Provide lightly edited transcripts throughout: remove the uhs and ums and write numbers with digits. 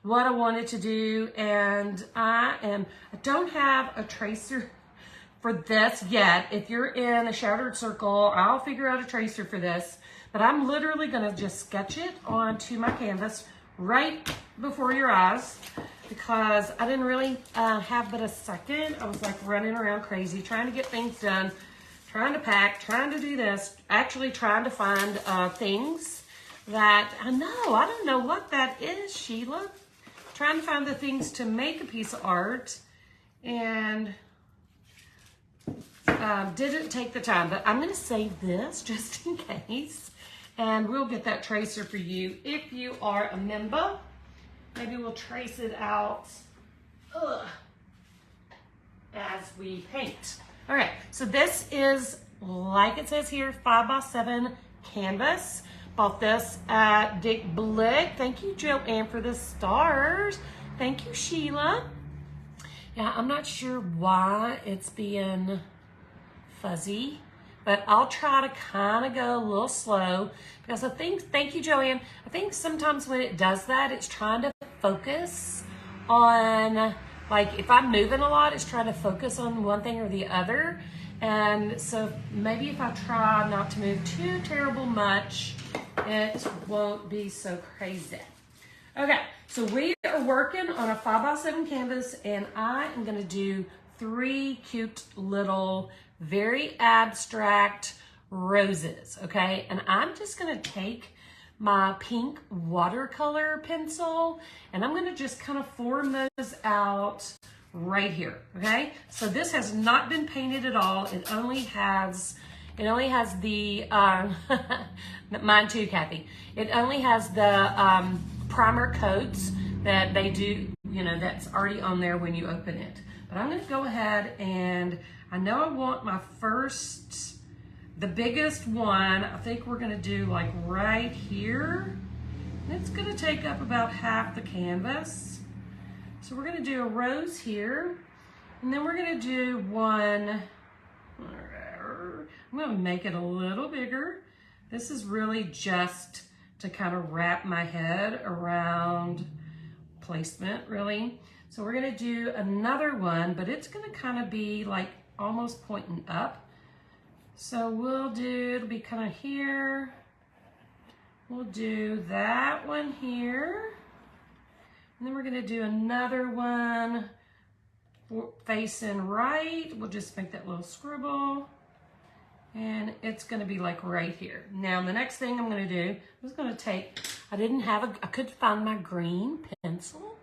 what I wanted to do, and I don't have a tracer for this yet. If you're in a shattered circle, I'll figure out a tracer for this, but I'm literally gonna just sketch it onto my canvas right before your eyes, because I didn't really have but a second. I was like running around crazy, trying to get things done, trying to pack, trying to do this, actually trying to find things that I don't know what that is, Sheila. Trying to find the things to make a piece of art, and didn't take the time, but I'm gonna save this just in case, and we'll get that tracer for you if you are a member. Maybe we'll trace it out as we paint. All right, so this is, like it says here, 5x7 canvas. Bought this at Dick Blick. Thank you, Joanne, for the stars. Thank you, Sheila. Yeah, I'm not sure why it's being fuzzy, but I'll try to kind of go a little slow, because I think, thank you, Joanne, I think sometimes when it does that, it's trying to focus on, like if I'm moving a lot, it's trying to focus on one thing or the other. And so maybe if I try not to move too terrible much, it won't be so crazy. Okay, so we are working on a 5x7 canvas, and I am gonna do 3 cute little, very abstract roses, okay? And I'm just gonna take my pink watercolor pencil, and I'm gonna just kind of form those out right here, okay? So this has not been painted at all. It only has the, mine too, Kathy. It only has the primer coats that they do, you know, that's already on there when you open it. But I'm gonna go ahead, and I know I want my first, the biggest one, I think we're gonna do like right here. And it's gonna take up about half the canvas. So we're gonna do a rose here, and then we're gonna do one, I'm gonna make it a little bigger. This is really just to kind of wrap my head around placement, really. So we're gonna do another one, but it's gonna kind of be like almost pointing up. So we'll do, it'll be kind of here. We'll do that one here. And then we're gonna do another one facing right. We'll just make that little scribble. And it's gonna be like right here. Now the next thing I'm gonna do, I'm just gonna take, I couldn't find my green pencil,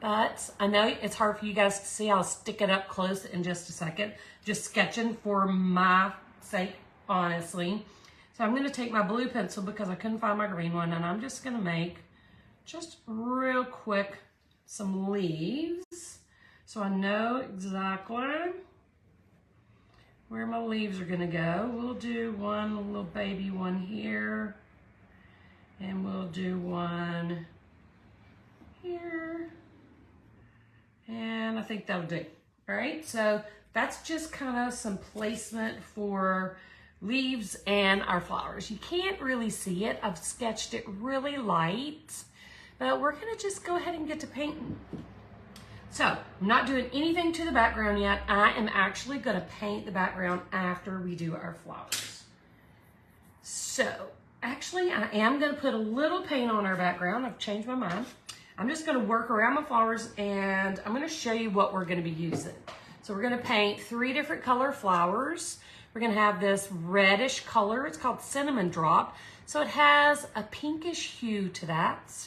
but I know it's hard for you guys to see. I'll stick it up close in just a second. Just sketching for my sake, honestly. So I'm gonna take my blue pencil because I couldn't find my green one, and I'm just gonna make, just real quick, some leaves. So I know exactly where my leaves are gonna go. We'll do one little baby one here, and we'll do one here, and I think that'll do. All right, so that's just kind of some placement for leaves and our flowers. You can't really see it. I've sketched it really light, but we're gonna just go ahead and get to painting. So I'm not doing anything to the background yet. I am actually gonna paint the background after we do our flowers. So actually I am gonna put a little paint on our background. I've changed my mind. I'm just gonna work around my flowers, and I'm gonna show you what we're gonna be using. So we're gonna paint 3 different color flowers. We're gonna have this reddish color. It's called Cinnamon Drop. So it has a pinkish hue to that.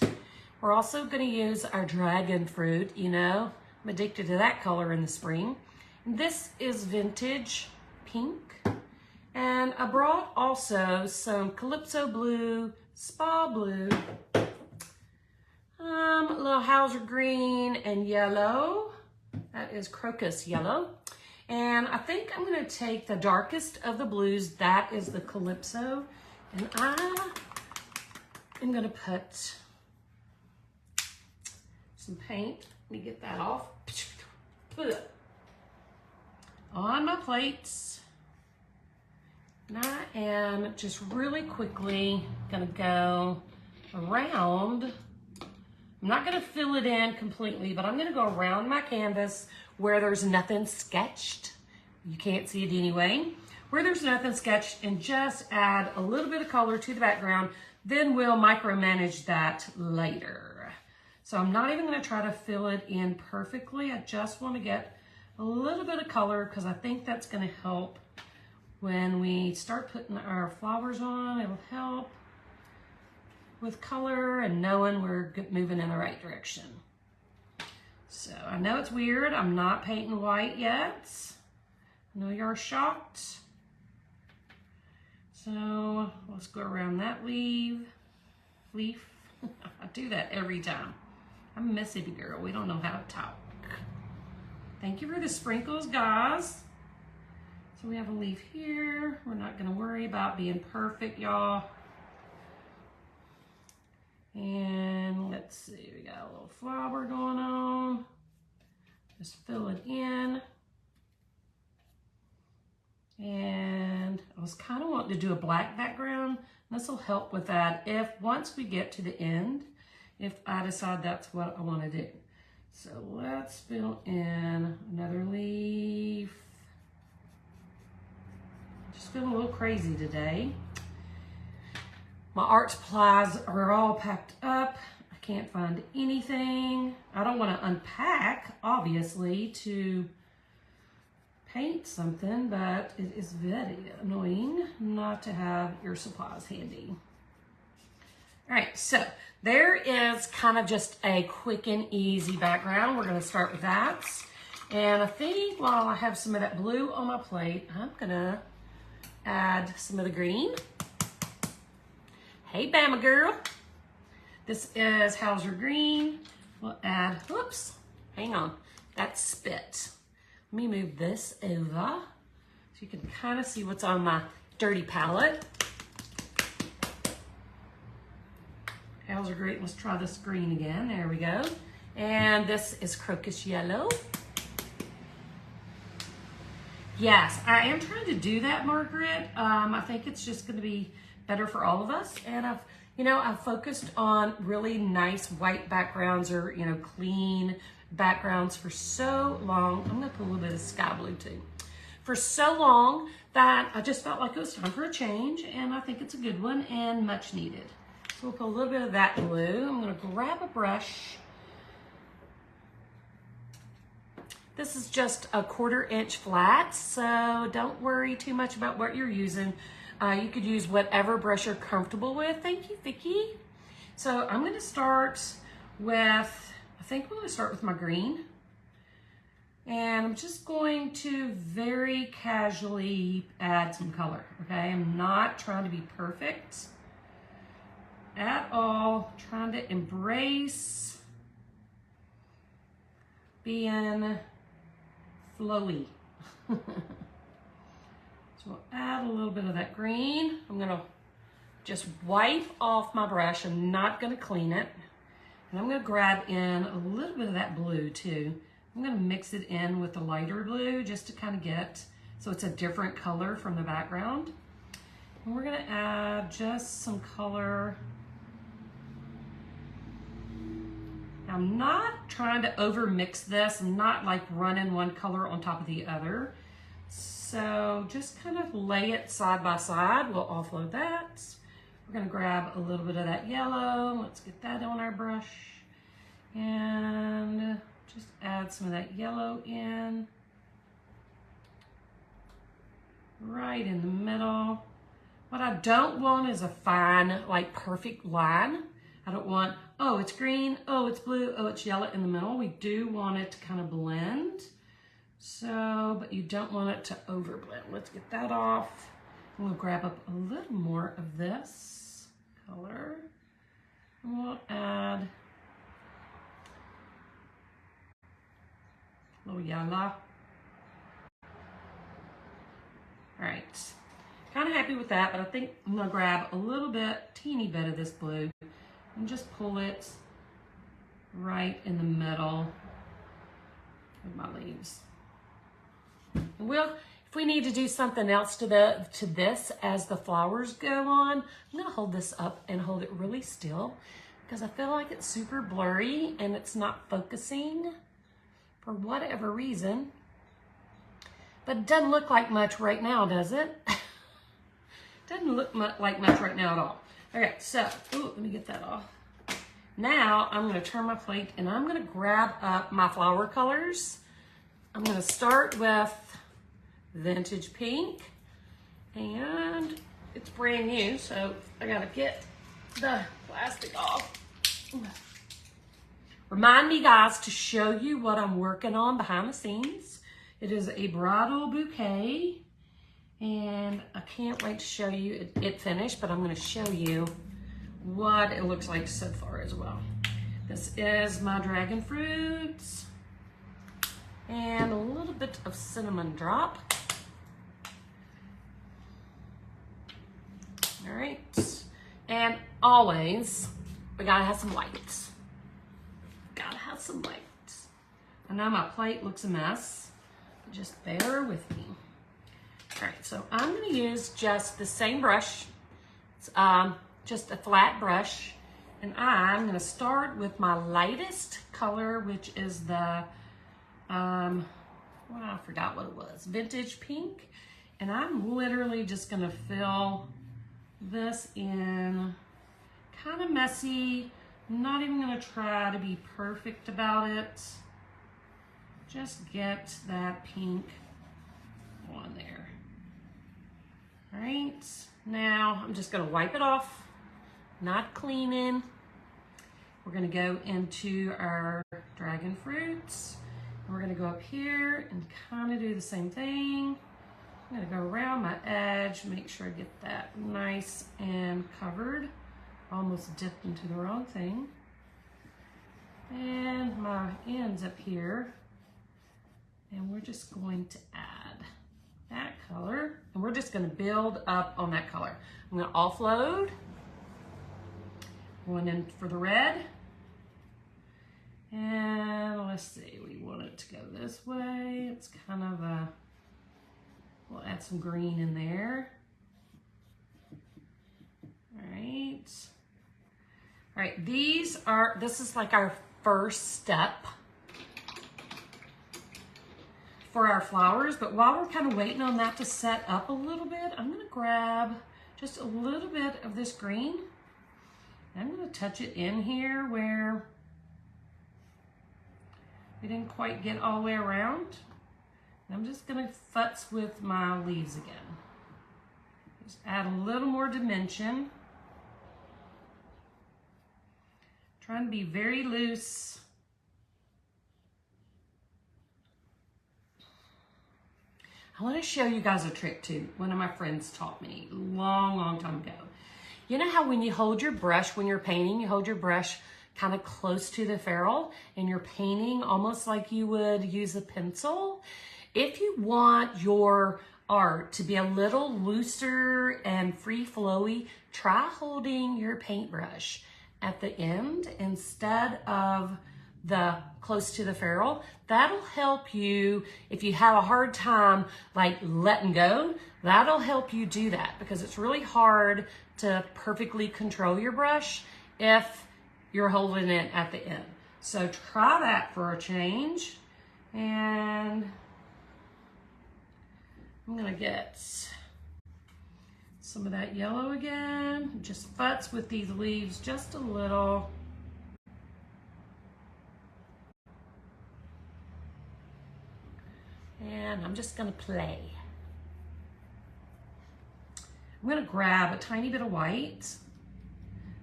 We're also gonna use our dragon fruit, you know. I'm addicted to that color in the spring. And this is vintage pink. And I brought also some Calypso blue, spa blue, a little Hauser green and yellow. That is crocus yellow. And I think I'm gonna take the darkest of the blues. That is the Calypso. And I am gonna put some paint. Let me get that off. Put it on my plates. And I am just really quickly gonna go around I'm not gonna fill it in completely, but I'm gonna go around my canvas where there's nothing sketched. You can't see it anyway. Where there's nothing sketched, and just add a little bit of color to the background. Then we'll micromanage that later. So I'm not even gonna try to fill it in perfectly. I just wanna get a little bit of color because I think that's gonna help when we start putting our flowers on. It'll help with color and knowing we're moving in the right direction. So I know it's weird. I'm not painting white yet. I know you're shocked. So let's go around that leaf. I do that every time. I'm a Mississippi girl. We don't know how to talk. Thank you for the sprinkles, guys. So we have a leaf here. We're not gonna worry about being perfect, y'all. And let's see, we got a little flower going on. Just fill it in. And I was kind of wanting to do a black background. This will help with that if once we get to the end, if I decide that's what I want to do. So let's fill in another leaf. Just feeling a little crazy today. My art supplies are all packed up. I can't find anything. I don't want to unpack, obviously, to paint something, but it is very annoying not to have your supplies handy. All right, so there is kind of just a quick and easy background. We're going to start with that. And I think while I have some of that blue on my plate, I'm going to add some of the green. Hey, Bama girl. This is Hauser Green. We'll add, whoops, hang on, that's spit. Let me move this over so you can kind of see what's on my dirty palette. Hauser Green, let's try this green again. There we go. And this is Crocus Yellow. Yes, I am trying to do that, Margaret. I think it's just going to be better for all of us. And I've focused on really nice white backgrounds or, clean backgrounds for so long. I'm going to put a little bit of sky blue too. For so long that I just felt like it was time for a change, and I think it's a good one and much needed. So we'll put a little bit of that blue. I'm going to grab a brush. This is just a 1/4 inch flat, so don't worry too much about what you're using. You could use whatever brush you're comfortable with. Thank you, Vicky. So I'm going to start with, I think I'm going to start with my green. And I'm just going to very casually add some color, okay? I'm not trying to be perfect at all. I'm trying to embrace being flowy. So we'll add a little bit of that green. I'm gonna just wipe off my brush. I'm not gonna clean it. And I'm gonna grab in a little bit of that blue too. I'm gonna mix it in with the lighter blue just to kind of get, so it's a different color from the background. And we're gonna add just some color. I'm not trying to over mix this. I'm not like running one color on top of the other. So just kind of lay it side by side. We'll offload that. We're gonna grab a little bit of that yellow. Let's get that on our brush. And just add some of that yellow in. Right in the middle. What I don't want is a fine, like perfect line. I don't want, oh, it's green, oh, it's blue, oh, it's yellow in the middle. We do want it to kind of blend. So, but you don't want it to overblend. Let's get that off. And we'll grab up a little more of this color. And we'll add a little yellow. All right, kind of happy with that, but I think I'm gonna grab a little bit, teeny bit of this blue and just pull it right in the middle of my leaves. Well, if we need to do something else to this as the flowers go on, I'm gonna hold this up and hold it really still because I feel like it's super blurry and it's not focusing for whatever reason. But it doesn't look like much right now, does it? Doesn't look like much right now at all. Okay, so, ooh, let me get that off. Now I'm gonna turn my plate and I'm gonna grab up my flower colors. I'm gonna start with Vintage Pink, and it's brand new, so I gotta get the plastic off. Remind me, guys, to show you what I'm working on behind the scenes. It is a bridal bouquet, and I can't wait to show you it finished, but I'm going to show you what it looks like so far as well. This is my dragon fruits and a little bit of cinnamon drop. All right, and always we gotta have some lights. Gotta have some lights. I know my plate looks a mess, but just bear with me. All right, so I'm gonna use just the same brush. It's just a flat brush, and I'm gonna start with my lightest color, which is the, well, I forgot what it was, Vintage Pink. And I'm literally just gonna fill this in kind of messy. I'm not even gonna try to be perfect about it. Just get that pink on there. All right, now I'm just gonna wipe it off, not cleaning. We're gonna go into our dragon fruits. And we're gonna go up here and kind of do the same thing. I'm gonna go around my edge, make sure I get that nice and covered. Almost dipped into the wrong thing. And my ends up here. And we're just going to add that color. And we're just gonna build up on that color. I'm gonna offload. Going in for the red. And let's see, we want it to go this way. It's kind of a, we'll add some green in there. All right. All right, this is like our first step for our flowers, but while we're kind of waiting on that to set up a little bit, I'm gonna grab just a little bit of this green. I'm gonna touch it in here where we didn't quite get all the way around. I'm just gonna futz with my leaves again. Just add a little more dimension. Trying to be very loose. I wanna show you guys a trick too. One of my friends taught me a long time ago. You know how when you hold your brush, when you're painting, you hold your brush kind of close to the ferrule and you're painting almost like you would use a pencil? If you want your art to be a little looser and free flowy, try holding your paintbrush at the end instead of the close to the ferrule. That'll help you if you have a hard time like letting go. That'll help you do that because it's really hard to perfectly control your brush if you're holding it at the end. So try that for a change. And I'm gonna get some of that yellow again. Just futz with these leaves just a little. And I'm just gonna play. I'm gonna grab a tiny bit of white,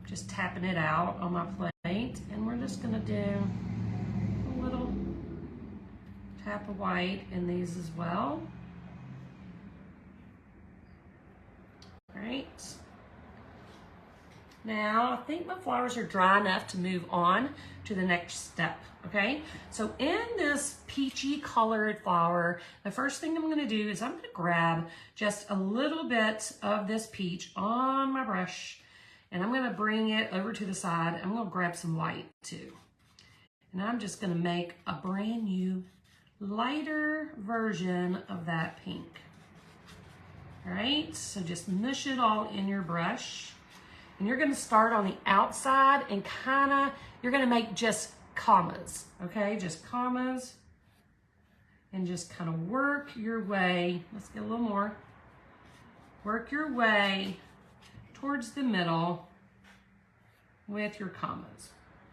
just tapping it out on my plate, and we're just gonna do a little tap of white in these as well. All right. Now, I think my flowers are dry enough to move on to the next step, okay? So in this peachy colored flower, the first thing I'm gonna do is I'm gonna grab just a little bit of this peach on my brush, and I'm gonna bring it over to the side. I'm gonna grab some white too. And I'm just gonna make a brand new, lighter version of that pink. All right, so just mush it all in your brush. And you're gonna start on the outside and you're gonna make just commas, okay? Just commas. And just kind of work your way, let's get a little more. Work your way towards the middle with your commas,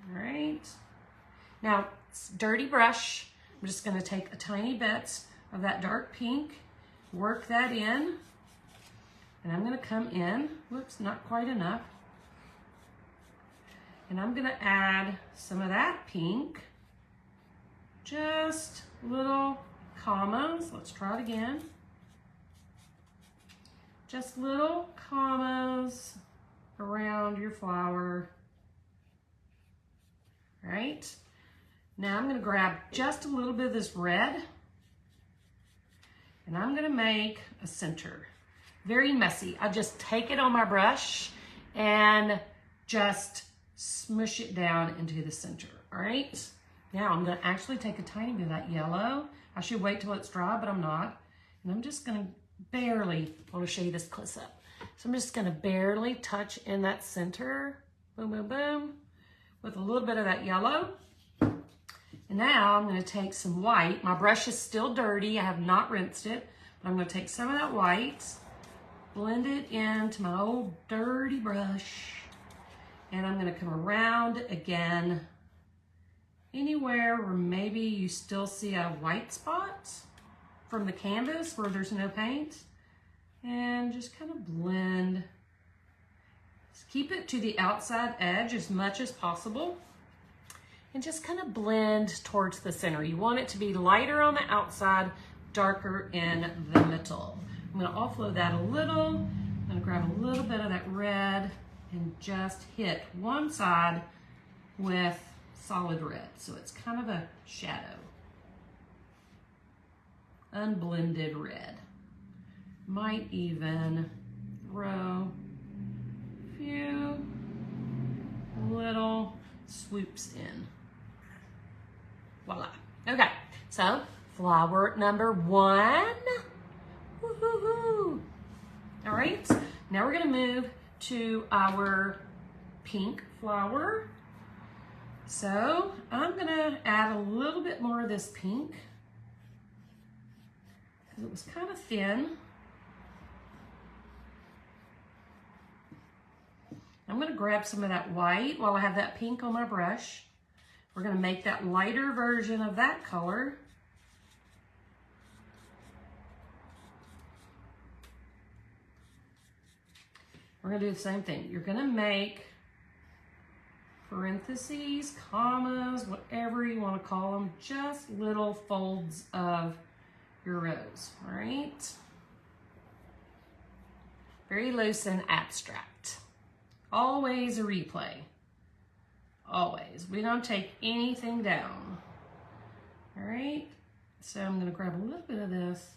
all right? Now, it's dirty brush. I'm just gonna take a tiny bit of that dark pink, work that in, and I'm gonna come in, whoops, not quite enough. And I'm gonna add some of that pink, just little commas. Let's try it again. Just little commas around your flower. Right? Now I'm going to grab just a little bit of this red and I'm going to make a center. Very messy. I just take it on my brush and just smush it down into the center. All right? Now I'm going to actually take a tiny bit of that yellow. I should wait till it's dry, but I'm not. And I'm just going to barely, I want to show you this close up. So I'm just going to barely touch in that center. Boom, boom, boom. With a little bit of that yellow. And now I'm going to take some white. My brush is still dirty. I have not rinsed it. But I'm going to take some of that white, blend it into my old dirty brush. And I'm going to come around again anywhere where maybe you still see a white spot from the canvas where there's no paint. And just kind of blend. Just keep it to the outside edge as much as possible. And just kind of blend towards the center. You want it to be lighter on the outside, darker in the middle. I'm going to offload that a little. I'm going to grab a little bit of that red and just hit one side with solid red. So it's kind of a shadow. Unblended red. Might even throw a few little swoops in. Voila. Okay, so flower number 1. Woo-hoo-hoo. All right, now we're gonna move to our pink flower. So I'm gonna add a little bit more of this pink because it was kind of thin. I'm gonna grab some of that white while I have that pink on my brush. We're gonna make that lighter version of that color. We're gonna do the same thing. You're gonna make parentheses, commas, whatever you wanna call them, just little folds of your rose, all right? Very loose and abstract. Always a replay. Always. We don't take anything down. All right. So I'm going to grab a little bit of this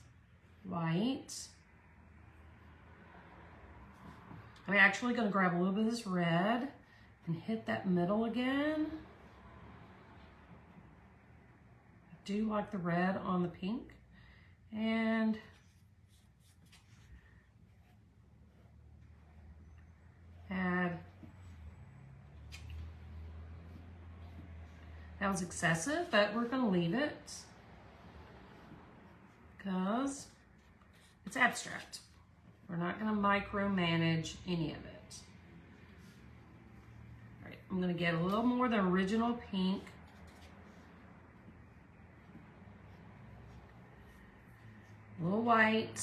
white. I'm actually going to grab a little bit of this red and hit that middle again. I do like the red on the pink. And add. That was excessive, but we're going to leave it because it's abstract. We're not going to micromanage any of it. All right, I'm going to get a little more of the original pink. A little white.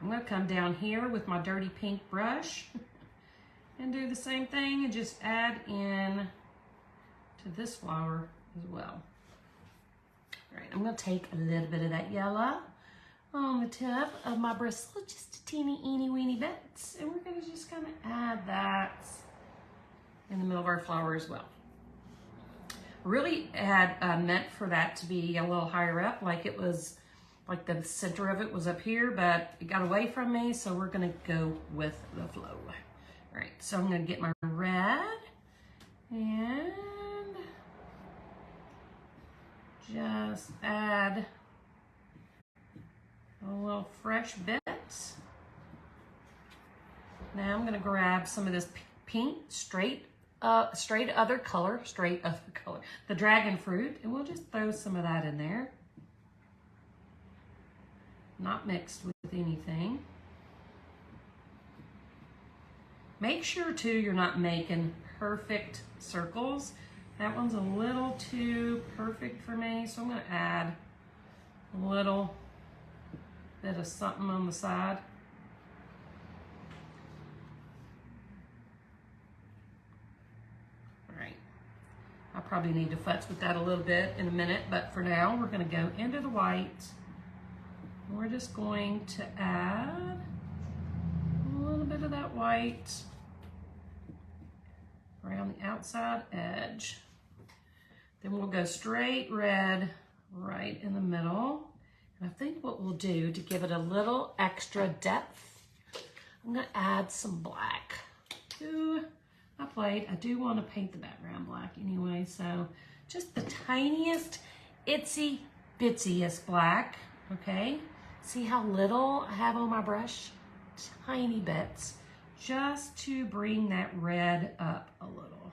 I'm going to come down here with my dirty pink brush and do the same thing and just add in to this flower as well. All right, I'm going to take a little bit of that yellow on the tip of my bristle, just a teeny weeny bit, and we're going to just kind of add that in the middle of our flower as well. Really had meant for that to be a little higher up, like it was, like the center of it was up here, but it got away from me, so we're gonna go with the flow. All right, so I'm gonna get my red and just add a little fresh bit Now I'm gonna grab some of this pink straight other color, the dragon fruit, and we'll just throw some of that in there. Not mixed with anything. Make sure too you're not making perfect circles. That one's a little too perfect for me, so I'm gonna add a little bit of something on the side. All right, I probably need to futz with that a little bit in a minute, but for now we're gonna go into the white. We're just going to add a little bit of that white around the outside edge. Then we'll go straight red right in the middle. And I think what we'll do to give it a little extra depth, I'm gonna add some black to my plate. I do want to paint the background black anyway, so just the tiniest, itsy bitsiest black, okay? See how little I have on my brush? Tiny bits, just to bring that red up a little.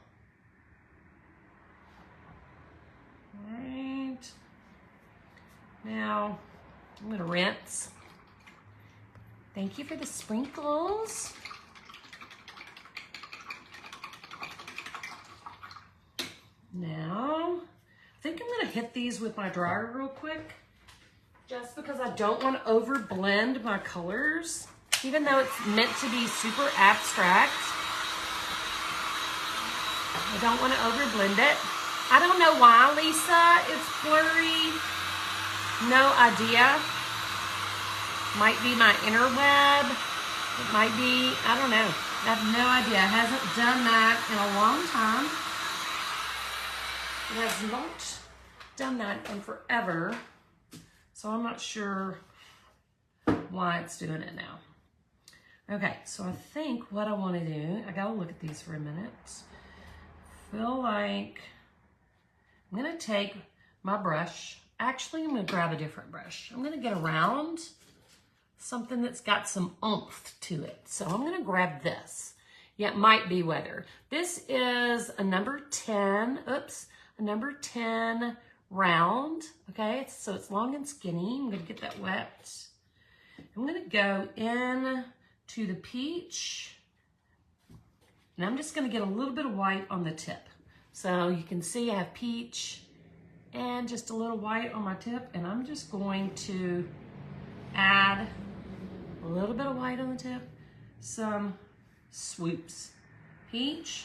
All right. Now, I'm gonna rinse. Thank you for the sprinkles. Now, I think I'm gonna hit these with my dryer real quick, just because I don't want to over blend my colors, even though it's meant to be super abstract. I don't want to over blend it. I don't know why, Lisa, it's blurry. No idea. Might be my interweb. It might be, I don't know. I have no idea. It hasn't done that in a long time. It has not done that in forever. So I'm not sure why it's doing it now. Okay, so I think what I want to do, I gotta look at these for a minute. Feel like I'm gonna take my brush. Actually, I'm gonna grab a different brush. I'm gonna get around something that's got some oomph to it. So I'm gonna grab this. Yeah, it might be weather. This is a number 10, a number 10 round, okay? So it's long and skinny. I'm gonna get that wet. I'm gonna go in to the peach, and I'm just gonna get a little bit of white on the tip. So you can see I have peach and just a little white on my tip, and I'm just going to add a little bit of white on the tip, some swoops. Peach,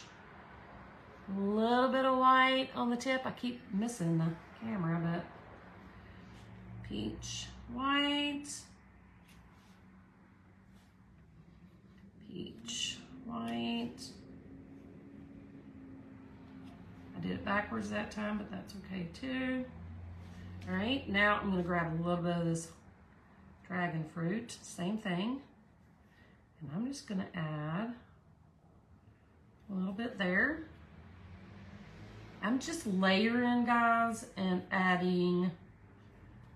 a little bit of white on the tip. I keep missing the camera, but peach, white, peach, white. I did it backwards that time, but that's okay too. All right, now I'm gonna grab a little bit of this dragon fruit, same thing. And I'm just gonna add a little bit there. I'm just layering, guys, and adding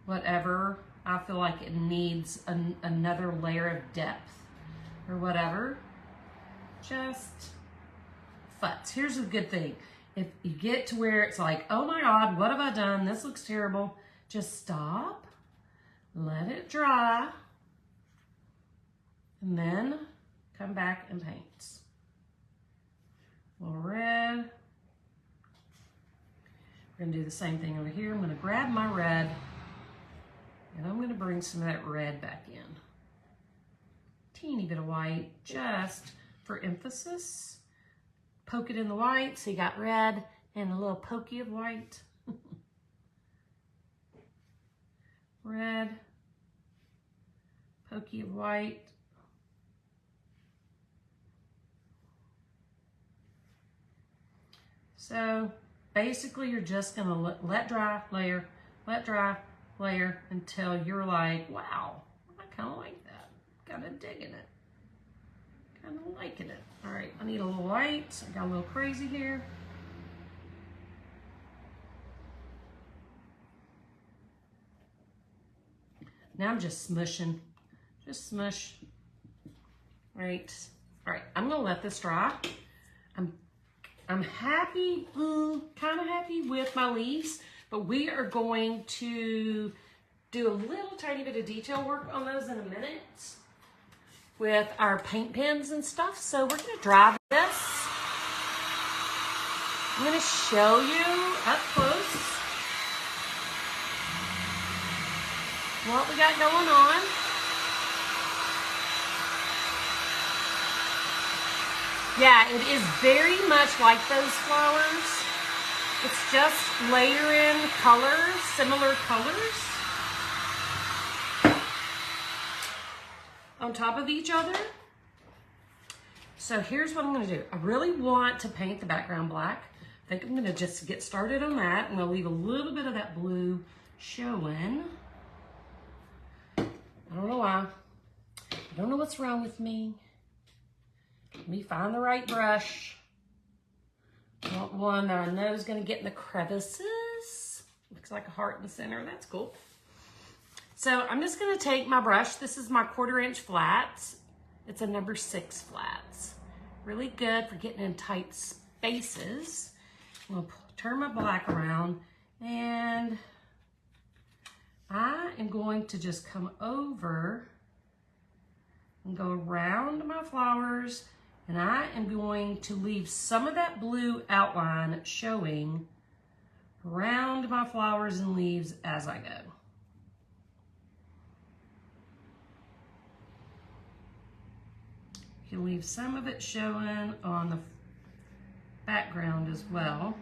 whatever I feel like it needs another layer of depth or whatever. Just futz. Here's a good thing. If you get to where it's like, oh my God, what have I done? This looks terrible. Just stop, let it dry, and then come back and paint. A little red. We're gonna do the same thing over here. I'm gonna grab my red, and I'm gonna bring some of that red back in. Teeny bit of white, just for emphasis. Poke it in the white, so you got red and a little pokey of white. Red, pokey of white. So basically you're just gonna let dry, layer, let dry, layer until you're like, wow, I kind of like that. Kind of digging it. Kind of liking it. All right, I need a little white. I got a little crazy here. Now I'm just smushing. Just smush right All right, I'm gonna let this dry. I'm happy, kind of happy with my leaves, but we are going to do a little tiny bit of detail work on those in a minute with our paint pens and stuff. So we're gonna dry this. I'm gonna show you up close what we got going on. Yeah, it is very much like those flowers. It's just layering colors, similar colors on top of each other. So here's what I'm gonna do. I really want to paint the background black. I think I'm gonna just get started on that. I'm gonna leave a little bit of that blue showing. I don't know why. I don't know what's wrong with me. Let me find the right brush. I want one that I know is gonna get in the crevices. Looks like a heart in the center, that's cool. So I'm just gonna take my brush. This is my 1/4 inch flats. It's a number 6 flats. Really good for getting in tight spaces. I'm gonna turn my black around and I am going to just come over and go around my flowers, and I am going to leave some of that blue outline showing around my flowers and leaves as I go. You can leave some of it showing on the background as well,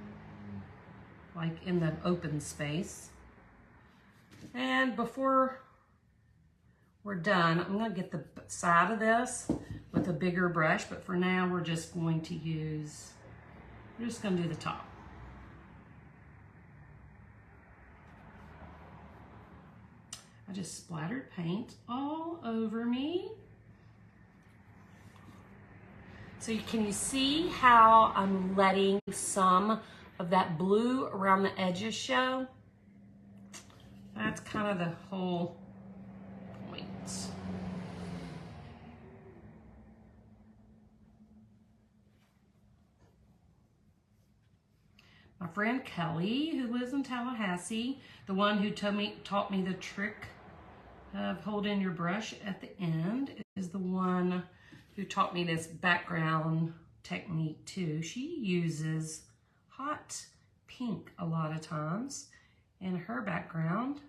like in the open space. And before we're done, I'm gonna get the side of this with a bigger brush, but for now we're just going to use, we're just gonna do the top. I just splattered paint all over me. So can you see how I'm letting some of that blue around the edges show? That's kind of the whole point. My friend Kelly, who lives in Tallahassee, the one who taught me the trick of holding your brush at the end, is the one who taught me this background technique too. She uses hot pink a lot of times in her background.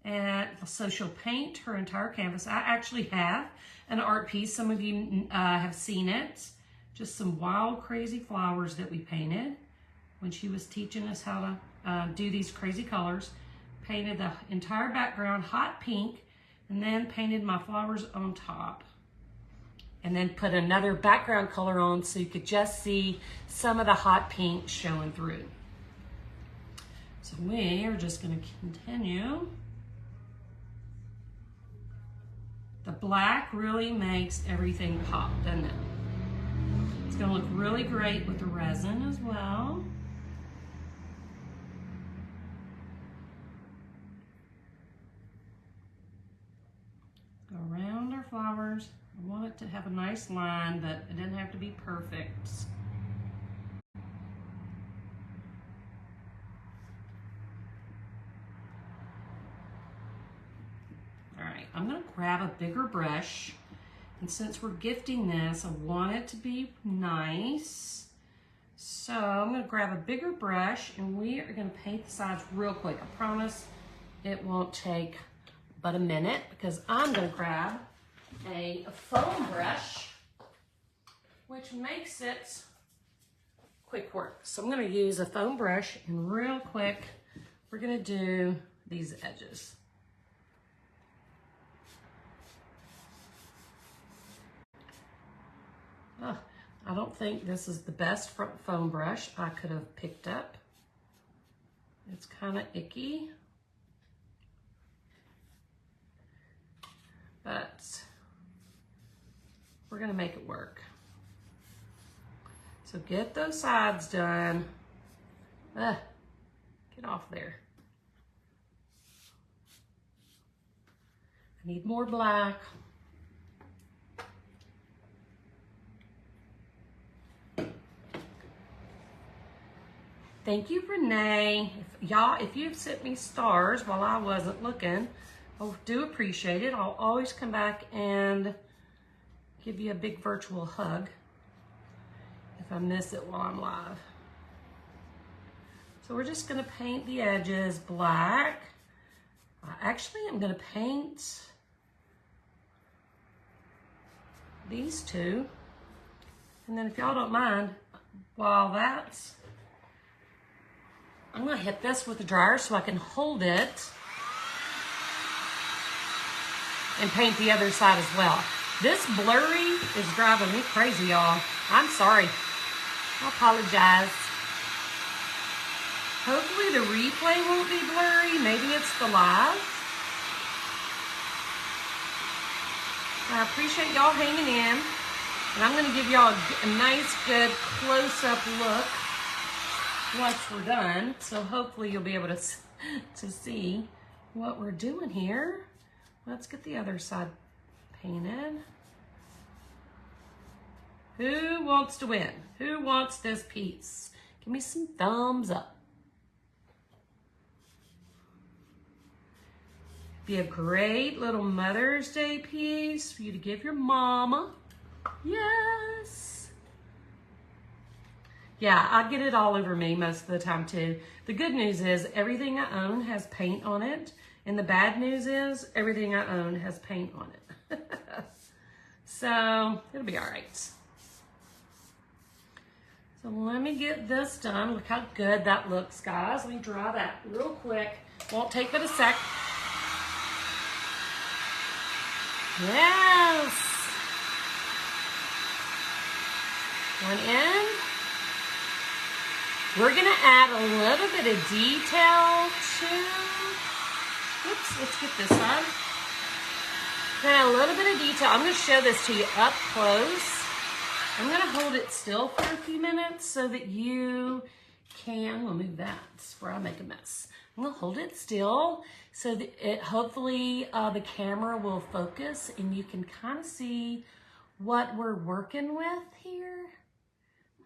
And so she'll paint her entire canvas. I actually have an art piece. Some of you have seen it. Just some wild, crazy flowers that we painted when she was teaching us how to do these crazy colors. Painted the entire background hot pink, and then painted my flowers on top. And then put another background color on so you could just see some of the hot pink showing through. So we are just gonna continue. The black really makes everything pop, doesn't it? It's gonna look really great with the resin as well. Go around our flowers. I want it to have a nice line, but it doesn't have to be perfect. All right, I'm gonna grab a bigger brush, and since we're gifting this, I want it to be nice. So I'm gonna grab a bigger brush, and we are gonna paint the sides real quick. I promise it won't take but a minute, because I'm gonna grab a foam brush, which makes it quick work. So I'm gonna use a foam brush, and real quick, we're gonna do these edges. Oh, I don't think this is the best foam brush I could have picked up. It's kind of icky, but we're gonna make it work. So get those sides done. Get off there. I need more black. Thank you, Renee. If you've sent me stars while I wasn't looking, I do appreciate it. I'll always come back and give you a big virtual hug if I miss it while I'm live. So we're just gonna paint the edges black. Actually, I'm gonna paint these two. And then if y'all don't mind, while that's, I'm gonna hit this with the dryer so I can hold it and paint the other side as well. This blurry is driving me crazy, y'all. I'm sorry. I apologize. Hopefully the replay won't be blurry. Maybe it's the live. I appreciate y'all hanging in. And I'm gonna give y'all a nice, good close-up look once we're done. So hopefully you'll be able to see what we're doing here. Let's get the other side painted. Who wants to win? Who wants this piece? Give me some thumbs up. Be a great little Mother's Day piece for you to give your mama. Yes. Yeah, I get it all over me most of the time too. The good news is everything I own has paint on it. And the bad news is everything I own has paint on it. So it'll be all right. So let me get this done. Look how good that looks, guys. Let me dry that real quick. Won't take but a sec. Yes. One in. We're gonna add a little bit of detail to, oops, let's get this on. Add a little bit of detail. I'm gonna show this to you up close. I'm gonna hold it still for a few minutes so that you can, we'll move that, that's where I make a mess. I'm gonna hold it still so that it, hopefully the camera will focus and you can kind of see what we're working with here.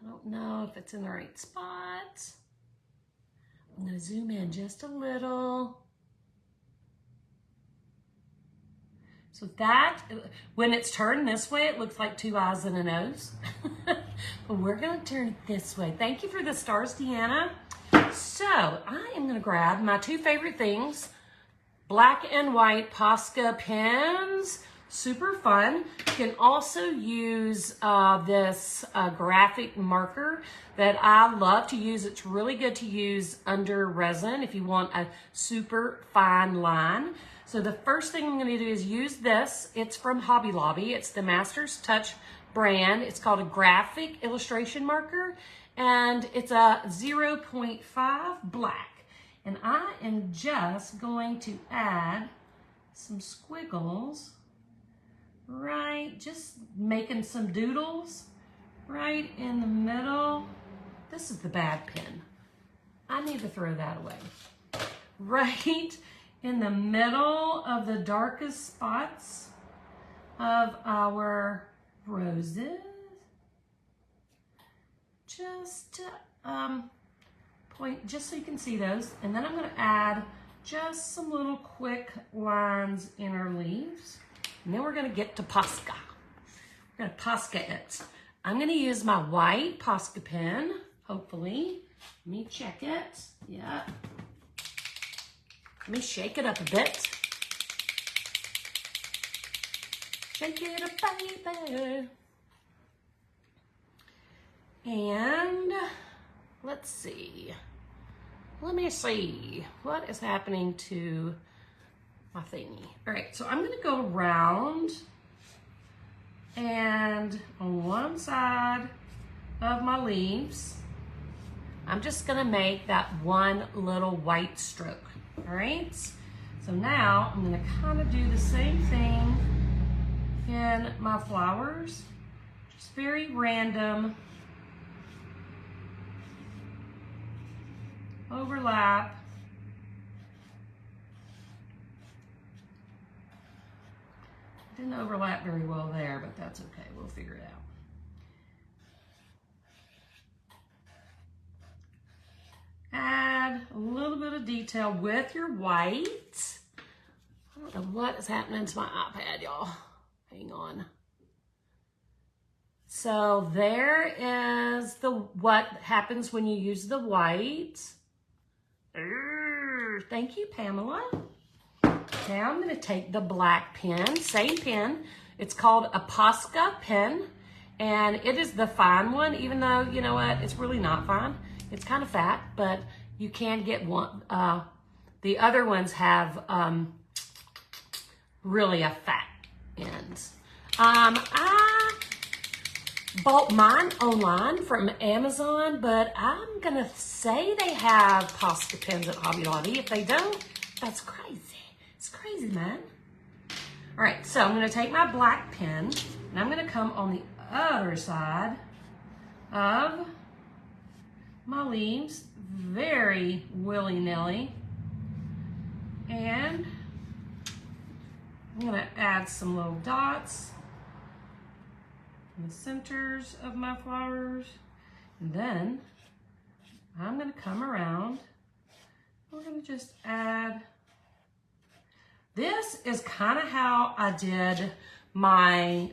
I don't know if it's in the right spot. I'm gonna zoom in just a little. So that, when it's turned this way, it looks like two eyes and a nose. But we're gonna turn it this way. Thank you for the stars, Deanna. So I am gonna grab my two favorite things, black and white Posca pens. Super fun. You can also use this graphic marker that I love to use. It's really good to use under resin if you want a super fine line. So the first thing I'm going to do is use this. It's from Hobby Lobby. It's the Master's Touch brand. It's called a graphic illustration marker, and it's a 0.5 black. And I am just going to add some squiggles, right? Just making some doodles right in the middle. This is the bad pen. I need to throw that away. Right in the middle of the darkest spots of our roses. Just point, just so you can see those. And then I'm gonna add just some little quick lines in our leaves. And then we're gonna get to Posca. We're gonna Posca it. I'm gonna use my white Posca pen, hopefully. Let me check it. Yeah. Let me shake it up a bit. Shake it up, baby. And let's see. Let me see what is happening to my thingy. All right, so I'm gonna go around and on one side of my leaves, I'm just gonna make that one little white stroke. All right, so now I'm gonna kind of do the same thing in my flowers, just very random, overlap. Didn't overlap very well there, but that's okay, we'll figure it out. add a little bit of detail with your white. I don't know what is happening to my iPad, y'all. Hang on. So there is what happens when you use the white. Thank you, Pamela. Now I'm going to take the black pen, same pen. It's called a Posca pen, and it is the fine one, even though, you know what, it's really not fine. It's kind of fat, but you can get one. The other ones have really a fat end. I bought mine online from Amazon, but I'm going to say they have Posca pens at Hobby Lobby. If they don't, that's crazy. It's crazy, man. All right, so I'm going to take my black pen, and I'm going to come on the other side of my leaves, very willy-nilly, and I'm going to add some little dots in the centers of my flowers, and then I'm going to come around. We're going to just add. This is kind of how I did my,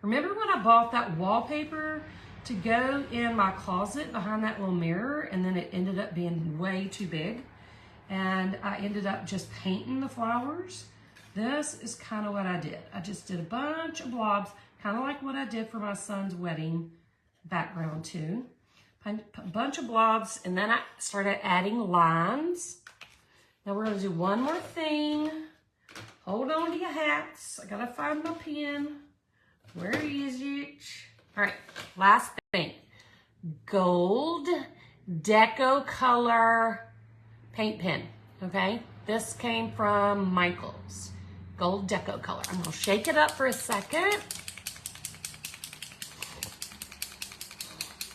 remember when I bought that wallpaper to go in my closet behind that little mirror, and then it ended up being way too big, and I ended up just painting the flowers? This is kind of what I did. I just did a bunch of blobs, kind of like what I did for my son's wedding background too. A bunch of blobs, and then I started adding lines. Now we're going to do one more thing. Hold on to your hats. I got to find my pen. Where is it? All right, last thing. Gold Deco Color paint pen, okay? This came from Michael's. Gold Deco Color. I'm going to shake it up for a second.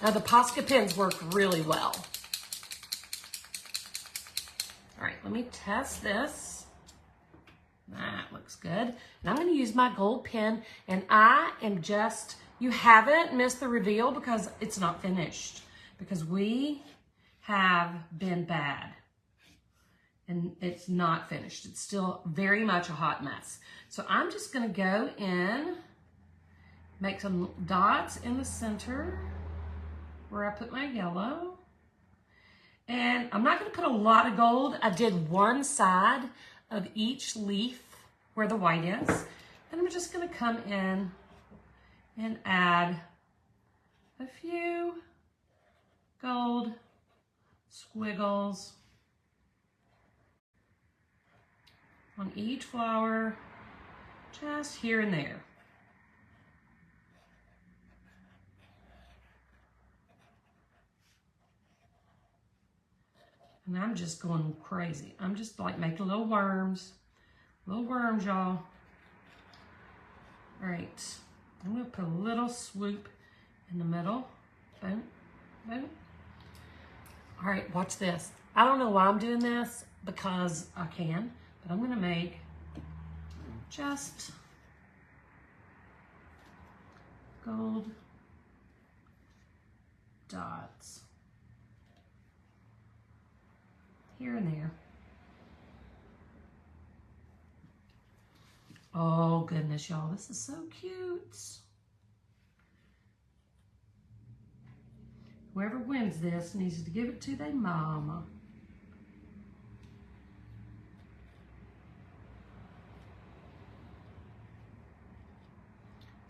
Now the Posca pens work really well. All right, let me test this. That looks good. And I'm going to use my gold pen, and I am just, you haven't missed the reveal because it's not finished, because we have been bad and it's not finished. It's still very much a hot mess. So I'm just going to go in, make some dots in the center where I put my yellow. And I'm not going to put a lot of gold. I did one side of each leaf where the white is. And I'm just going to come in and add a few gold squiggles on each flower, just here and there. And I'm just going crazy. I'm just like making little worms, y'all. All right, I'm gonna put a little swoop in the middle. Boom, boom. All right, watch this. I don't know why I'm doing this, because I can, but I'm gonna make just gold dots here and there. Oh goodness, y'all, this is so cute. Whoever wins this needs to give it to their mama.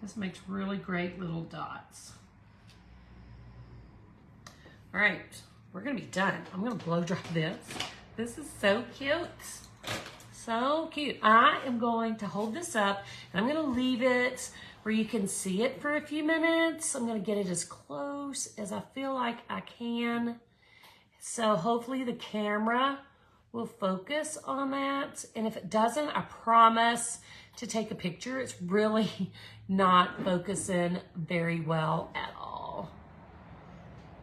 This makes really great little dots. All right, we're gonna be done. I'm gonna blow dry this. This is so cute. So cute. I am going to hold this up, and I'm gonna leave it where you can see it for a few minutes. I'm gonna get it as close as I feel like I can. So hopefully the camera will focus on that. And if it doesn't, I promise to take a picture. It's really not focusing very well at all.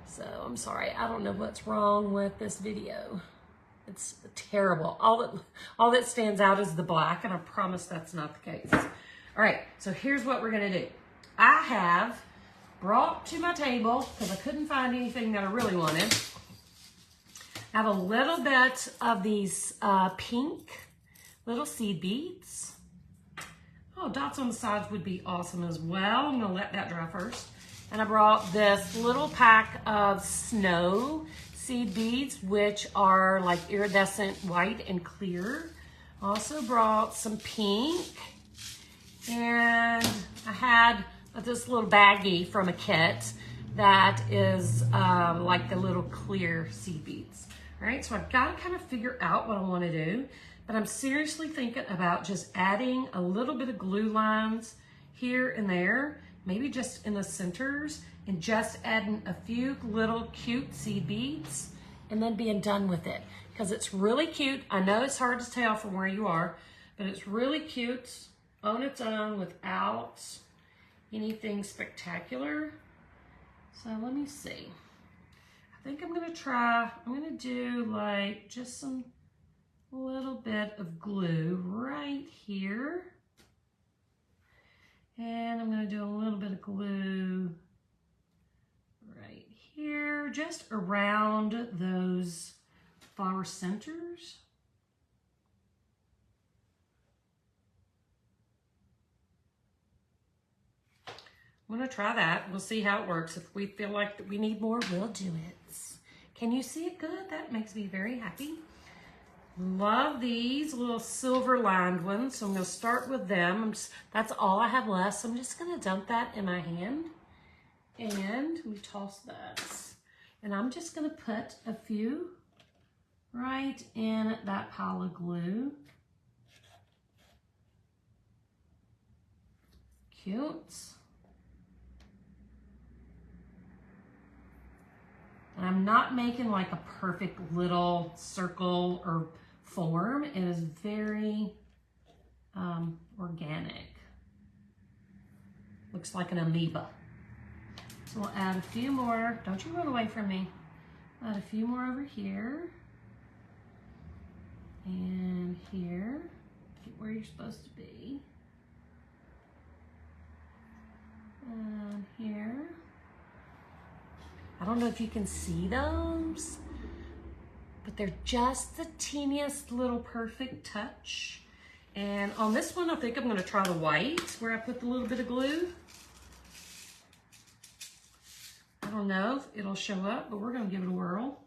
So I'm sorry, I don't know what's wrong with this video. It's terrible. All that stands out is the black, and I promise that's not the case. All right, so here's what we're gonna do. I have brought to my table, because I couldn't find anything that I really wanted, I have a little bit of these pink little seed beads. Oh, dots on the sides would be awesome as well. I'm gonna let that dry first. And I brought this little pack of snow seed beads, which are like iridescent white and clear. Also brought some pink. And I had this little baggie from a kit that is like the little clear seed beads. All right, so I've got to kind of figure out what I want to do, but I'm seriously thinking about just adding a little bit of glue lines here and there, maybe just in the centers, and just adding a few little cute seed beads and then being done with it, because it's really cute. I know it's hard to tell from where you are, but it's really cute on its own without anything spectacular. So let me see. I think I'm gonna do like just some little bit of glue right here. And I'm gonna do a little bit of glue right here, just around those flower centers. I'm gonna try that. We'll see how it works. If we feel like we need more, we'll do it. Can you see it good? That makes me very happy. Love these little silver lined ones. So I'm gonna start with them. That's all I have left. So I'm just gonna dump that in my hand and we toss that. And I'm just gonna put a few right in that pile of glue. Cute. And I'm not making like a perfect little circle or form. It is very organic. Looks like an amoeba. So we'll add a few more. Don't you run away from me. Add a few more over here. And here. Get where you're supposed to be. And here. I don't know if you can see those, but they're just the teeniest little perfect touch. And on this one, I think I'm gonna try the white where I put the little bit of glue. I don't know if it'll show up, but we're gonna give it a whirl.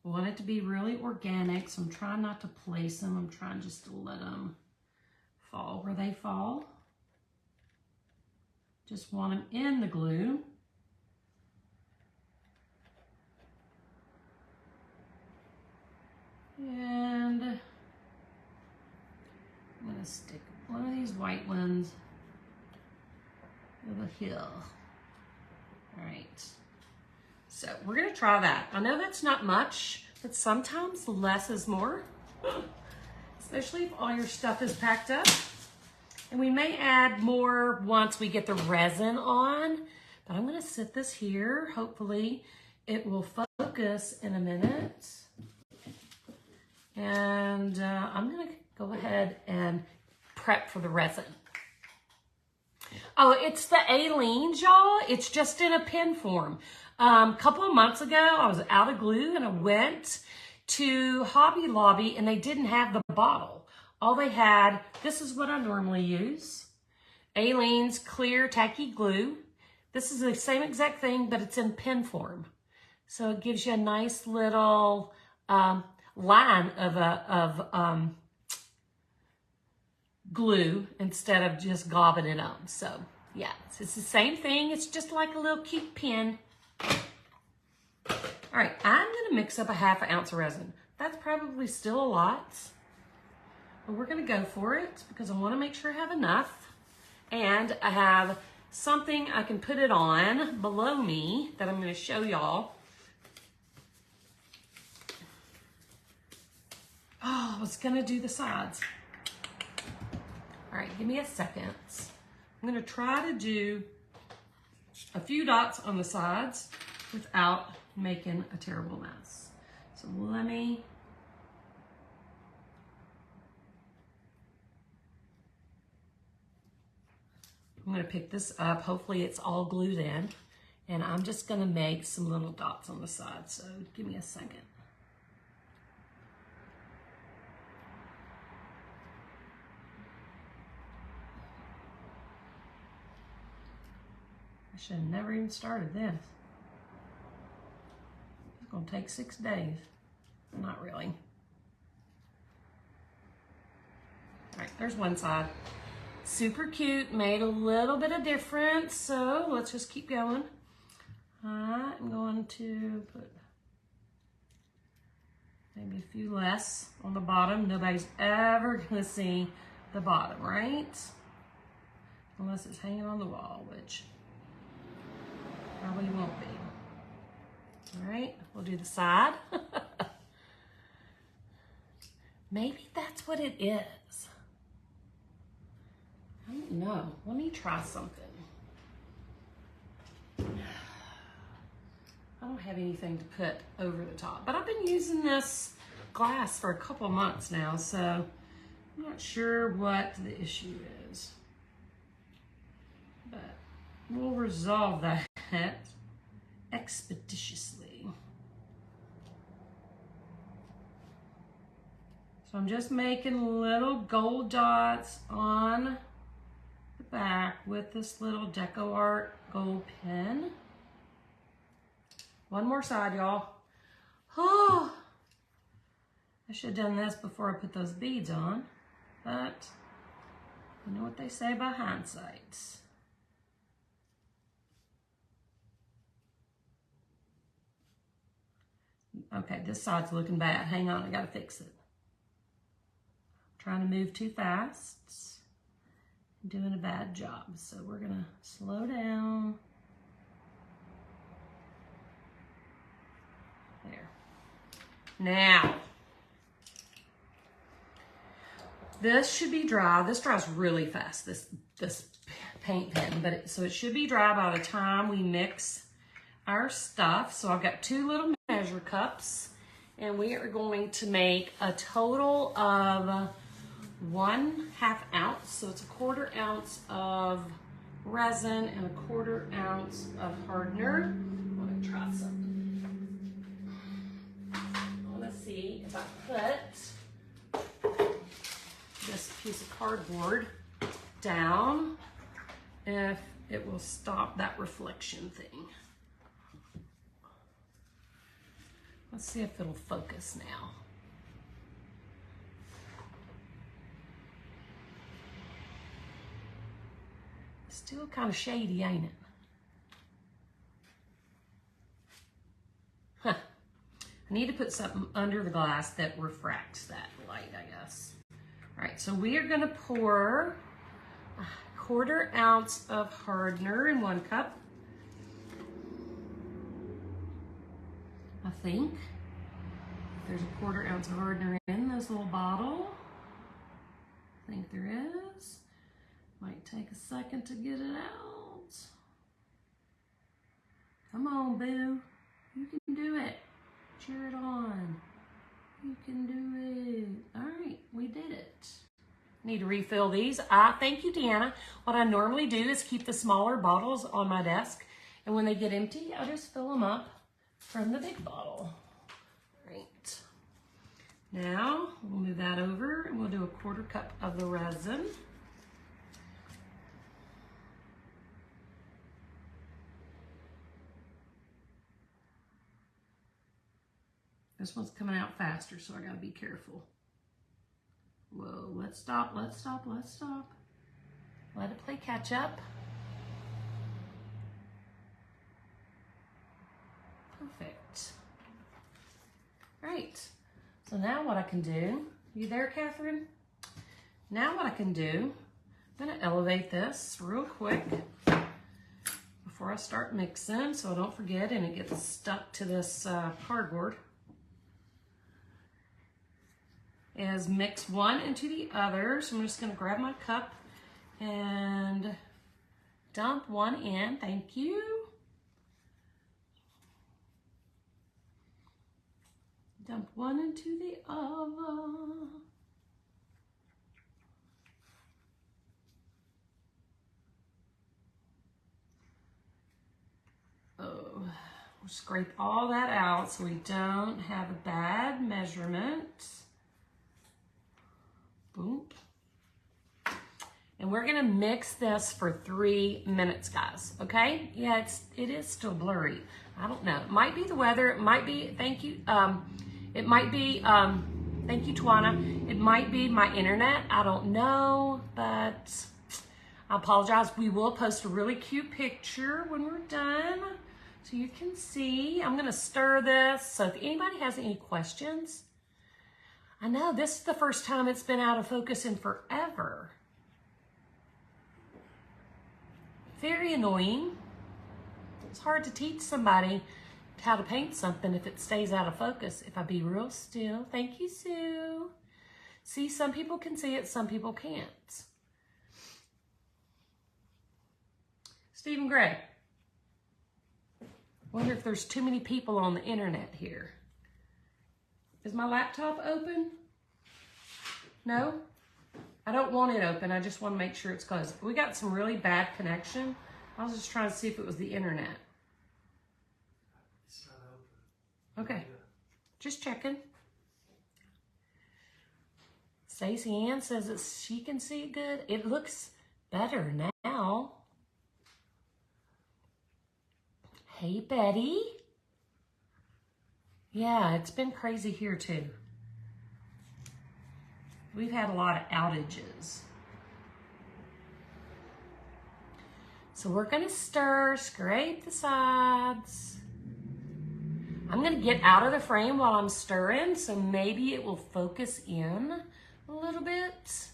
I want it to be really organic, so I'm trying not to place them. I'm trying just to let them fall where they fall. Just want them in the glue. And I'm gonna stick one of these white ones over here. All right, so we're gonna try that. I know that's not much, but sometimes less is more. Especially if all your stuff is packed up. And we may add more once we get the resin on, but I'm gonna sit this here. Hopefully it will focus in a minute. And I'm gonna go ahead and prep for the resin. Oh, it's the Aleene's, y'all. It's just in a pen form. A couple of months ago, I was out of glue and I went to Hobby Lobby and they didn't have the bottle. All they had, this is what I normally use, Aleene's clear tacky glue. This is the same exact thing, but it's in pen form. So it gives you a nice little line of glue instead of just gobbing it on. So yeah, it's the same thing. It's just like a little cute pen. All right, I'm gonna mix up a ½ ounce of resin. That's probably still a lot, but we're gonna go for it because I wanna make sure I have enough. And I have something I can put it on below me that I'm gonna show y'all. Oh, I was gonna do the sides. All right, give me a second. I'm gonna try to do a few dots on the sides without making a terrible mess. So let me I'm gonna pick this up. Hopefully it's all glued in. And I'm just gonna make some little dots on the side. So give me a second. I should have never even started this. It's gonna take 6 days. Not really. All right, there's one side. Super cute, made a little bit of difference, so let's just keep going. I'm going to put maybe a few less on the bottom. Nobody's ever gonna see the bottom, right? Unless it's hanging on the wall, which probably won't be. All right, we'll do the side. Maybe that's what it is. I don't know. Let me try something. I don't have anything to put over the top, but I've been using this glass for a couple months now, so I'm not sure what the issue is. But we'll resolve that expeditiously. So I'm just making little gold dots on the back with this little Deco Art gold pen. One more side, y'all. Oh, I should have done this before I put those beads on, but you know what they say about hindsight. Okay, this side's looking bad. Hang on, I gotta fix it. Trying to move too fast. Doing a bad job. So we're gonna slow down. There. Now, this should be dry. This dries really fast, this paint pen, but so it should be dry by the time we mix our stuff. So I've got 2 little measure cups, and we are going to make a total of 1/2 ounce. So it's a 1/4 ounce of resin and a 1/4 ounce of hardener. I'm gonna try something. I wanna see if I put this piece of cardboard down, if it will stop that reflection thing. Let's see if it'll focus now. Still kind of shady, ain't it? Huh. I need to put something under the glass that refracts that light, I guess. All right, so we are gonna pour a 1/4 ounce of hardener in 1 cup. I think there's a 1/4 ounce of hardener in this little bottle. I think there is. Might take a second to get it out. Come on, boo. You can do it. Cheer it on. You can do it. All right, we did it. Need to refill these. Thank you, Deanna. What I normally do is keep the smaller bottles on my desk, and when they get empty, I just fill them up from the big bottle. Right. Now, we'll move that over, and we'll do a 1/4 cup of the resin. This one's coming out faster, so I gotta be careful. Whoa, let's stop, let's stop, let's stop. Let it play catch up. Perfect. Right, so now what I can do, you there, Catherine? Now what I can do, I'm gonna elevate this real quick before I start mixing so I don't forget and it gets stuck to this cardboard. Is mix one into the other. So I'm just gonna grab my cup and dump one in, thank you. Dump one into the other. We'll scrape all that out so we don't have a bad measurement. Boom. And we're gonna mix this for 3 minutes, guys, okay? Yeah, it is still blurry. I don't know, it might be the weather, it might be, thank you, it might be, thank you, Tawana. It might be my internet, I don't know, but I apologize. We will post a really cute picture when we're done so you can see. I'm gonna stir this, so if anybody has any questions, I know this is the first time it's been out of focus in forever. Very annoying. It's hard to teach somebody how to paint something if it stays out of focus. If I be real still. Thank you, Sue. See, some people can see it, some people can't. Stephen Gray. Wonder if there's too many people on the internet here. Is my laptop open? No? I don't want it open. I just want to make sure it's closed. We got some really bad connection. I was just trying to see if it was the internet. It's not open. Okay. Just checking. Stacey Ann says that she can see it good. It looks better now. Hey, Betty. Yeah, it's been crazy here too. We've had a lot of outages. So we're gonna stir, scrape the sides. I'm gonna get out of the frame while I'm stirring, so maybe it will focus in a little bit.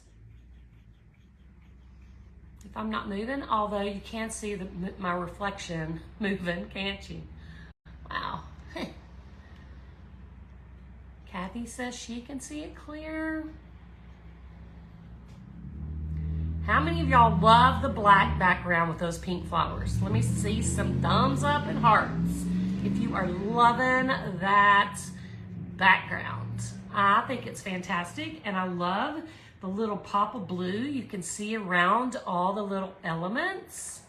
If I'm not moving, although you can see my reflection moving, can't you? Wow. Kathy says she can see it clear. How many of y'all love the black background with those pink flowers? Let me see some thumbs up and hearts if you are loving that background. I think it's fantastic, and I love the little pop of blue you can see around all the little elements.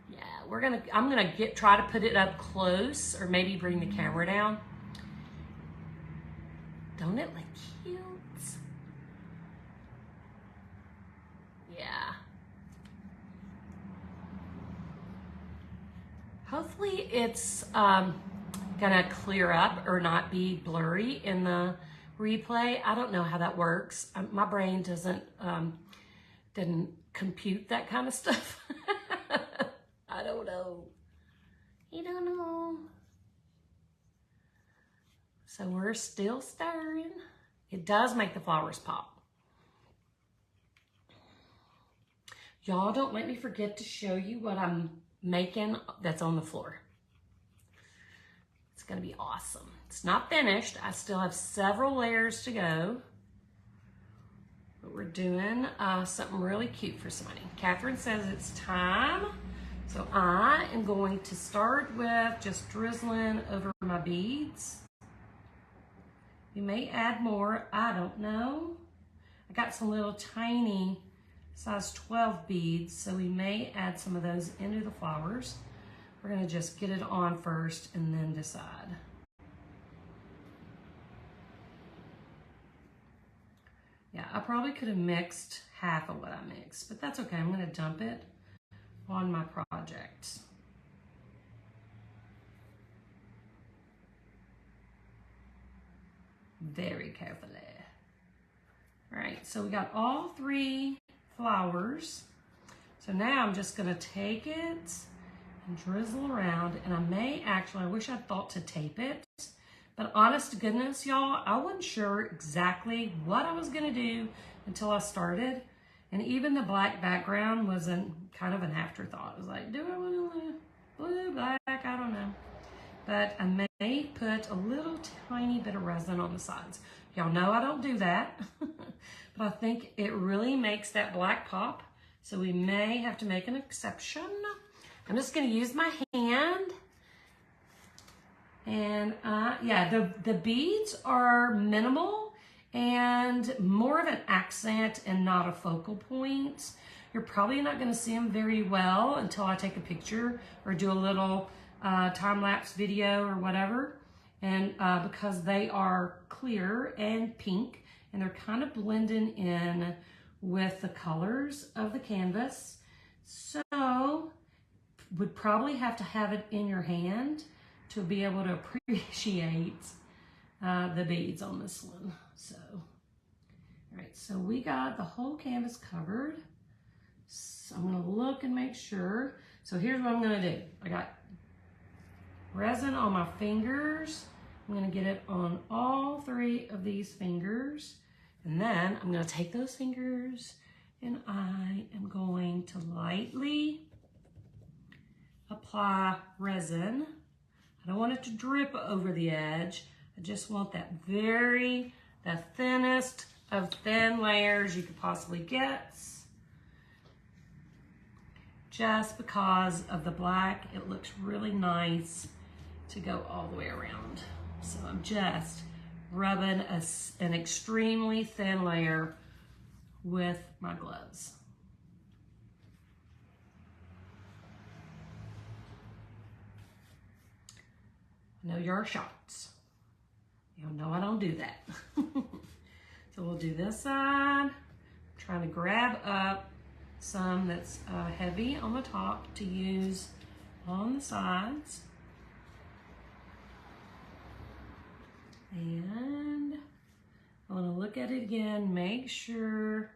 Yeah, I'm gonna try to put it up close, or maybe bring the camera down. Don't it look cute? Yeah. Hopefully it's gonna clear up or not be blurry in the replay. I don't know how that works. My brain didn't compute that kind of stuff. I don't know. You don't know. So we're still stirring. It does make the flowers pop. Y'all, don't let me forget to show you what I'm making that's on the floor. It's gonna be awesome. It's not finished. I still have several layers to go. But we're doing something really cute for somebody. Catherine says it's time. So I am going to start with just drizzling over my beads. You may add more, I don't know. I got some little tiny size 12 beads, so we may add some of those into the flowers. We're gonna just get it on first and then decide. Yeah, I probably could have mixed half of what I mixed, but that's okay. I'm gonna dump it on my project. Very carefully. All right, so we got all 3 flowers. So now I'm just gonna take it and drizzle around, and I may actually, I wish I'd thought to tape it, but honest to goodness, y'all, I wasn't sure exactly what I was gonna do until I started, and even the black background was kind of an afterthought. I was like, do I want blue, black, I don't know. But I may put a little tiny bit of resin on the sides. Y'all know I don't do that, but I think it really makes that black pop, so we may have to make an exception. I'm just gonna use my hand, and yeah, the beads are minimal and more of an accent and not a focal point. You're probably not going to see them very well until I take a picture or do a little time-lapse video or whatever. And because they are clear and pink, and they're kind of blending in with the colors of the canvas. So would probably have to have it in your hand to be able to appreciate the beads on this one. So, all right, so we got the whole canvas covered. So I'm gonna look and make sure. So here's what I'm gonna do. I got resin on my fingers. I'm gonna get it on all 3 of these fingers. And then I'm gonna take those fingers and I am going to lightly apply resin. I don't want it to drip over the edge. I just want the thinnest of thin layers you could possibly get. Just because of the black, it looks really nice to go all the way around. So I'm just rubbing an extremely thin layer with my gloves. Know your shots. You know I don't do that. So we'll do this side. I'm trying to grab up some that's heavy on the top to use on the sides. And I want to look at it again, make sure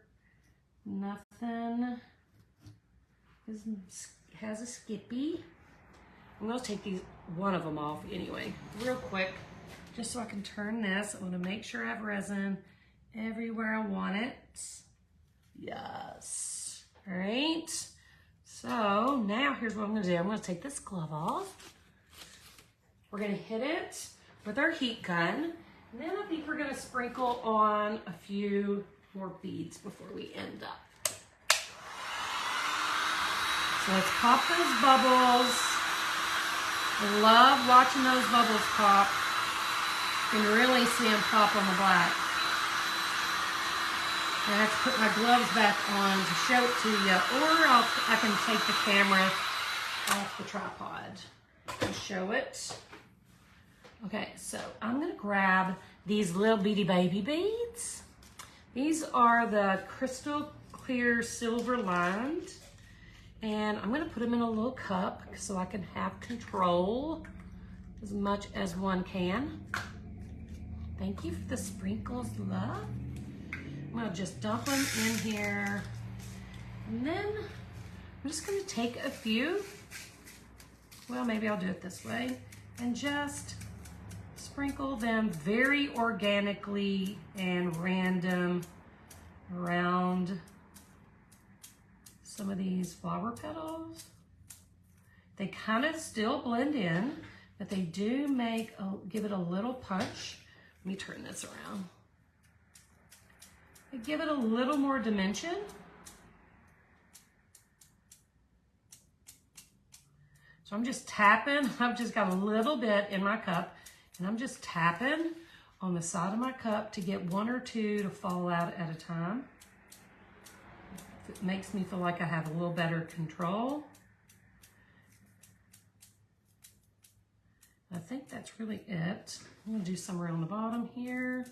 nothing has a skippy. I'm going to take one of them off anyway, real quick, just so I can turn this. I want to make sure I have resin everywhere I want it. Yes. All right. So now here's what I'm going to do. I'm going to take this glove off. We're going to hit it with our heat gun. And then I think we're going to sprinkle on a few more beads before we end up. So let's pop those bubbles. I love watching those bubbles pop. You can really see them pop on the black. I have to put my gloves back on to show it to you, or I can take the camera off the tripod and show it. Okay, so I'm gonna grab these little bitty baby beads. These are the crystal clear silver lined, and I'm gonna put them in a little cup so I can have control as much as one can. Thank you for the sprinkles, love. I'm gonna just dump them in here, and then I'm just gonna take a few, well, maybe I'll do it this way, and just sprinkle them very organically and random around some of these flower petals. They kind of still blend in, but they do give it a little punch. Let me turn this around. They give it a little more dimension. So I'm just tapping. I've just got a little bit in my cup, and I'm just tapping on the side of my cup to get one or two to fall out at a time. It makes me feel like I have a little better control. I think that's really it. I'm gonna do some around the bottom here.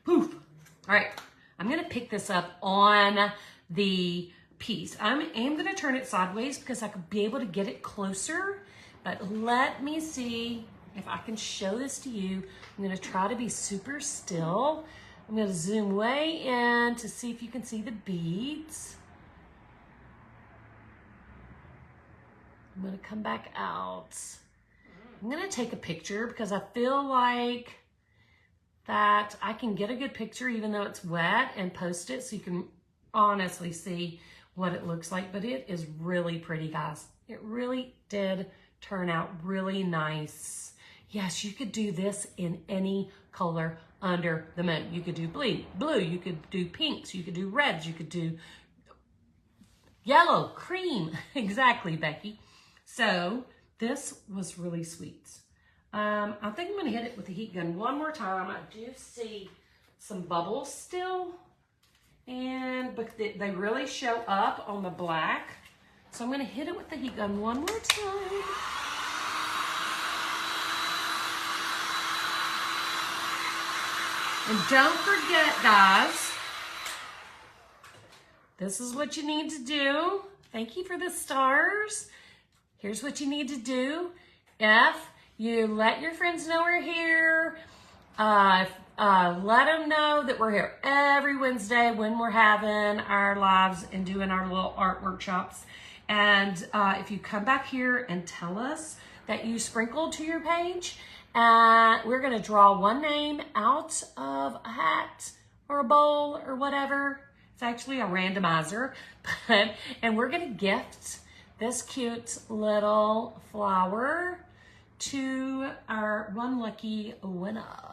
Poof. All right, I'm gonna pick this up on the piece. I am gonna turn it sideways because I could be able to get it closer, but let me see if I can show this to you. I'm gonna try to be super still. I'm gonna zoom way in to see if you can see the beads. I'm gonna come back out. I'm gonna take a picture because I feel like that I can get a good picture even though it's wet and post it so you can honestly see what it looks like. But it is really pretty, guys. It really did turn out really nice. Yes, you could do this in any color under the moon. You could do blue, you could do pinks, you could do reds, you could do yellow, cream. Exactly, Becky. So this was really sweet. I think I'm gonna hit it with the heat gun one more time. I do see some bubbles still. But they really show up on the black. So I'm gonna hit it with the heat gun one more time. And don't forget, guys, this is what you need to do. Thank you for the stars. Here's what you need to do. If you let your friends know we're here, let them know that we're here every Wednesday when we're having our lives and doing our little art workshops. And if you come back here and tell us that you sprinkled to your page, we're going to draw one name out of a hat or a bowl or whatever. It's actually a randomizer, and we're going to gift this cute little flower to our one lucky winner.